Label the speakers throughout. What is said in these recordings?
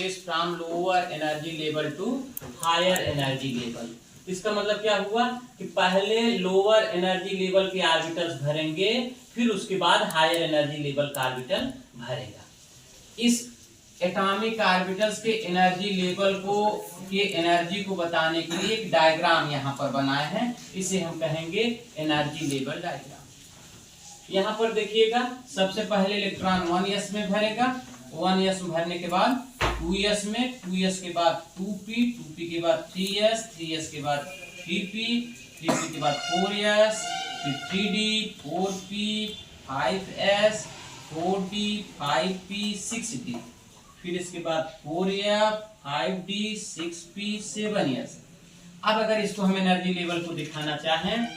Speaker 1: Progress from lower energy level to higher energy level. इसका मतलब क्या हुआ कि पहले लोअर एनर्जी लेवल के ऑर्बिटल्स भरेंगे, फिर उसके बाद हायर एनर्जी लेवल का ऑर्बिटल भरेगा। इस एटॉमिक ऑर्बिटल्स के एनर्जी लेवल को एनर्जी को बताने के लिए एक डायग्राम यहाँ पर बनाए हैं, इसे हम कहेंगे एनर्जी लेवल डायग्राम। यहाँ पर देखिएगा, सबसे पहले इलेक्ट्रॉन 1s में भरेगा, 1s में भरने के बाद 2s में, 2s के बाद 2p, 2p के बाद 3s, 3s के बाद 3p, 3p के बाद 4s, फिर 3d, 4p, 5s, 4d, 5p, 6d, फिर इसके बाद 4f, 5d, 6p, 7s। अब अगर इसको हम एनर्जी लेवल को दिखाना चाहें,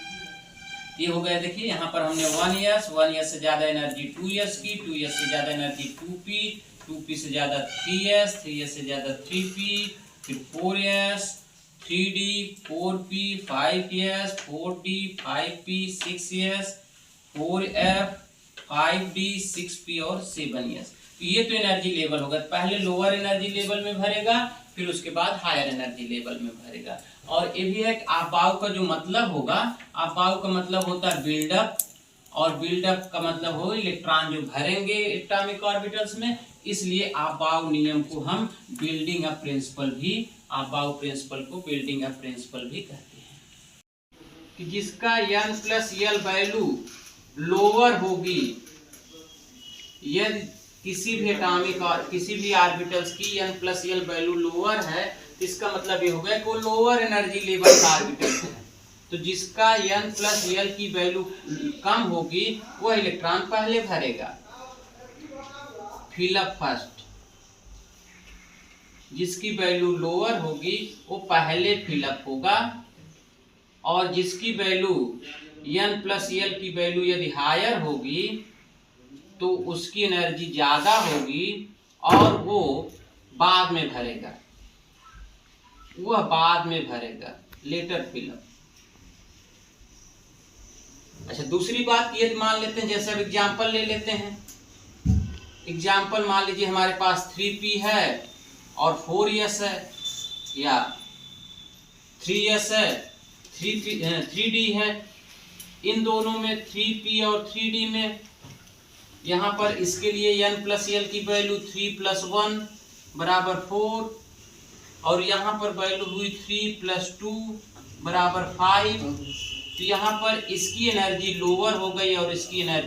Speaker 1: ये हो गया। देखिए यहाँ पर हमने 1s, 1s से ज्यादा एनर्जी 2s की, 2s से ज्यादा एनर्जी 2p, 2p से ज्यादा 3s, 3s से ज्यादा 3p, फिर 4s, 3d, 4p, 5s, 4d, 5p, 6s, 4f, 5d, 6p और 7s। तो ये तो एनर्जी लेवल होगा। पहले लोअर एनर्जी लेवल में भरेगा, फिर उसके बाद हायर एनर्जी लेवल में भरेगा। और ये भी है कि अबाव का जो मतलब होगा, अबाव का मतलब होता है बिल्डअप, और बिल्डअप का मतलब हो इलेक्ट्रॉन जो भरेंगे एटॉमिक ऑर्बिटल्स में, इसलिए अबाव नियम को हम बिल्डिंग अप प्रिंसिपल भी, अबाव प्रिंसिपल को बिल्डिंग अप प्रिंसिपल भी कहते हैं। कि जिसका n+l वैल्यू लोअर होगी, यदि किसी भी एटॉमिक और किसी भी ऑर्बिटल्स की n+l वैल्यू लोअर है, इसका मतलब ये हो गया कि वो लोअर एनर्जी लेवल का ऑर्बिटल है। तो जिसका n+l की वैल्यू कम होगी, वो इलेक्ट्रॉन पहले भरेगा, फिलअप फर्स्ट। जिसकी वैल्यू लोअर होगी वो पहले फिलअप होगा, और जिसकी वैल्यू n+l की वैल्यू यदि हायर होगी तो उसकी एनर्जी ज्यादा होगी और वो बाद में भरेगा, वह बाद में भरेगा, लेटर फिलअप। अच्छा, दूसरी बात ये मान लेते हैं, जैसे अब एग्जाम्पल ले लेते हैं। एग्जाम्पल मान लीजिए हमारे पास 3p है और 4s है, या 3s है, 3d है। इन दोनों में 3p और 3d में यहाँ पर इसके लिए n+l की वैल्यू 3 + 1 = 4, और यहाँ पर वैल्यू हुई 3 + 2 = 5। तो यहाँ पर इसकी एनर्जी लोअर हो गई और इसकी एनर्जी